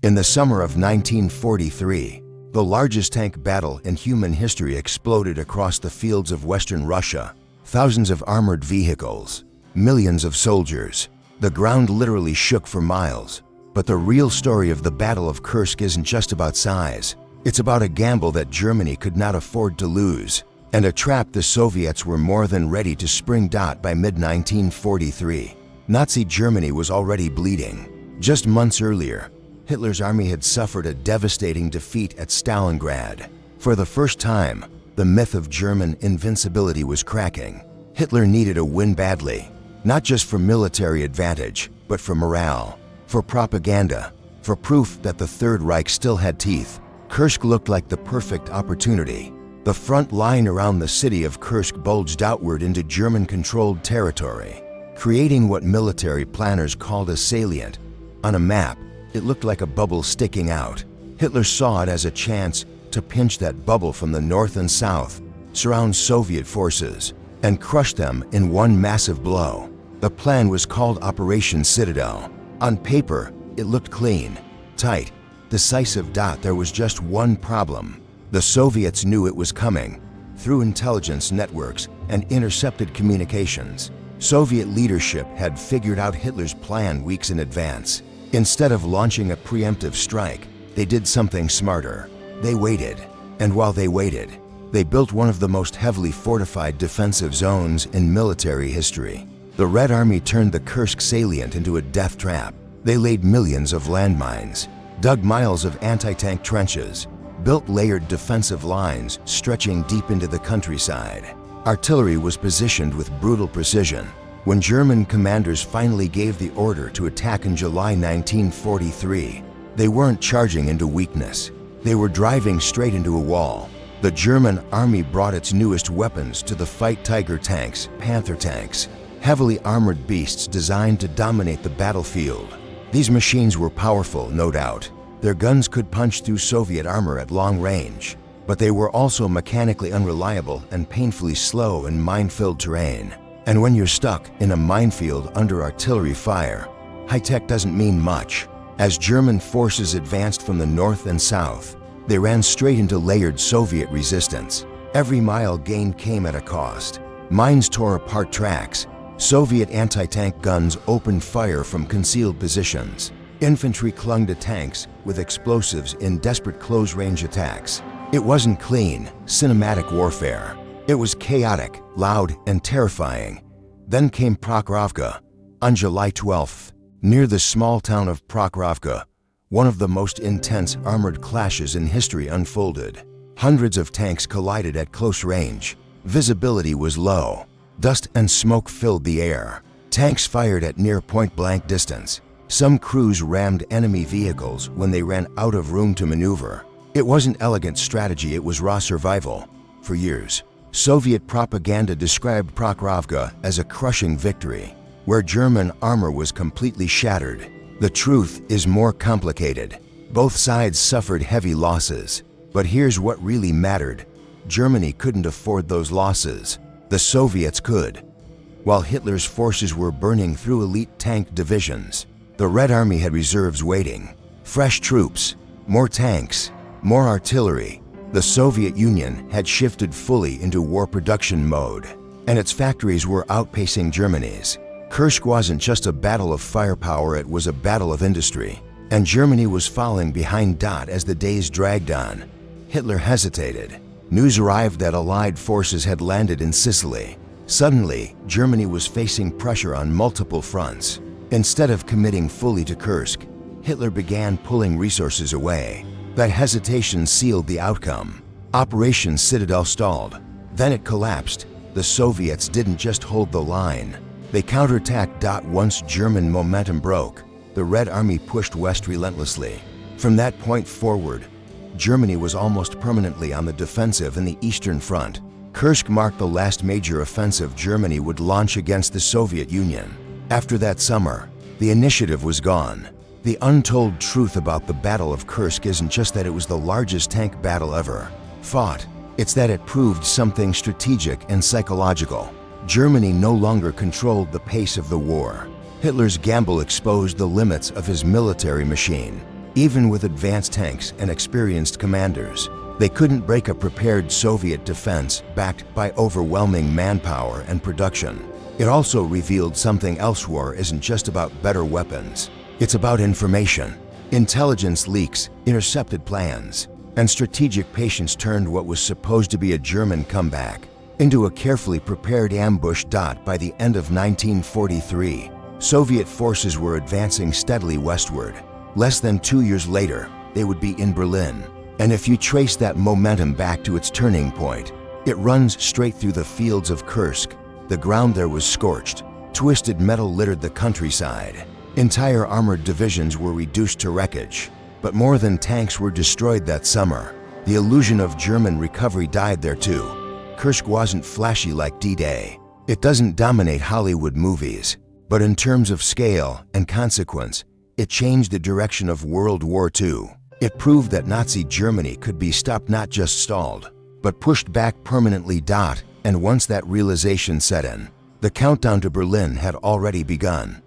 In the summer of 1943, the largest tank battle in human history exploded across the fields of Western Russia. Thousands of armored vehicles, millions of soldiers. The ground literally shook for miles. But the real story of the Battle of Kursk isn't just about size. It's about a gamble that Germany could not afford to lose, and a trap the Soviets were more than ready to spring. By mid-1943, Nazi Germany was already bleeding. Just months earlier, Hitler's army had suffered a devastating defeat at Stalingrad. For the first time, the myth of German invincibility was cracking. Hitler needed a win badly, not just for military advantage, but for morale, for propaganda, for proof that the Third Reich still had teeth. Kursk looked like the perfect opportunity. The front line around the city of Kursk bulged outward into German-controlled territory, creating what military planners called a salient. On a map, it looked like a bubble sticking out. Hitler saw it as a chance to pinch that bubble from the north and south, surround Soviet forces, and crush them in one massive blow. The plan was called Operation Citadel. On paper, it looked clean, tight, decisive. There was just one problem. The Soviets knew it was coming, through intelligence networks and intercepted communications. Soviet leadership had figured out Hitler's plan weeks in advance. Instead of launching a preemptive strike, they did something smarter. They waited. And while they waited, they built one of the most heavily fortified defensive zones in military history. The Red Army turned the Kursk salient into a death trap. They laid millions of landmines, dug miles of anti-tank trenches, built layered defensive lines stretching deep into the countryside. Artillery was positioned with brutal precision. When German commanders finally gave the order to attack in July 1943, they weren't charging into weakness. They were driving straight into a wall. The German army brought its newest weapons to the fight: Tiger tanks, Panther tanks, heavily armored beasts designed to dominate the battlefield. These machines were powerful, no doubt. Their guns could punch through Soviet armor at long range, but they were also mechanically unreliable and painfully slow in mine-filled terrain. And when you're stuck in a minefield under artillery fire, high-tech doesn't mean much. As German forces advanced from the north and south, they ran straight into layered Soviet resistance. Every mile gained came at a cost. Mines tore apart tracks. Soviet anti-tank guns opened fire from concealed positions. Infantry clung to tanks with explosives in desperate close-range attacks. It wasn't clean, cinematic warfare. It was chaotic, loud, and terrifying. Then came Prokhorovka on July 12th. Near the small town of Prokhorovka, one of the most intense armored clashes in history unfolded. Hundreds of tanks collided at close range. Visibility was low. Dust and smoke filled the air. Tanks fired at near point-blank distance. Some crews rammed enemy vehicles when they ran out of room to maneuver. It wasn't elegant strategy, it was raw survival. For years, Soviet propaganda described Prokhorovka as a crushing victory, where German armor was completely shattered. The truth is more complicated. Both sides suffered heavy losses. But here's what really mattered. Germany couldn't afford those losses. The Soviets could. While Hitler's forces were burning through elite tank divisions, the Red Army had reserves waiting. Fresh troops, more tanks, more artillery. The Soviet Union had shifted fully into war production mode, and its factories were outpacing Germany's. Kursk wasn't just a battle of firepower, it was a battle of industry. And Germany was falling behind. As the days dragged on, Hitler hesitated. News arrived that Allied forces had landed in Sicily. Suddenly, Germany was facing pressure on multiple fronts. Instead of committing fully to Kursk, Hitler began pulling resources away. That hesitation sealed the outcome. Operation Citadel stalled. Then it collapsed. The Soviets didn't just hold the line. They counterattacked. Once German momentum broke, the Red Army pushed west relentlessly. From that point forward, Germany was almost permanently on the defensive in the Eastern Front. Kursk marked the last major offensive Germany would launch against the Soviet Union. After that summer, the initiative was gone. The untold truth about the Battle of Kursk isn't just that it was the largest tank battle ever fought. It's that it proved something strategic and psychological. Germany no longer controlled the pace of the war. Hitler's gamble exposed the limits of his military machine. Even with advanced tanks and experienced commanders, they couldn't break a prepared Soviet defense backed by overwhelming manpower and production. It also revealed something else: war isn't just about better weapons. It's about information. Intelligence leaks, intercepted plans, and strategic patience turned what was supposed to be a German comeback into a carefully prepared ambush. By the end of 1943, Soviet forces were advancing steadily westward. Less than 2 years later, they would be in Berlin. And if you trace that momentum back to its turning point, it runs straight through the fields of Kursk. The ground there was scorched. Twisted metal littered the countryside. Entire armored divisions were reduced to wreckage. But more than tanks were destroyed that summer. The illusion of German recovery died there too. Kursk wasn't flashy like D-Day. It doesn't dominate Hollywood movies. But in terms of scale and consequence, it changed the direction of World War II. It proved that Nazi Germany could be stopped, not just stalled, but pushed back permanently. And once that realization set in, the countdown to Berlin had already begun.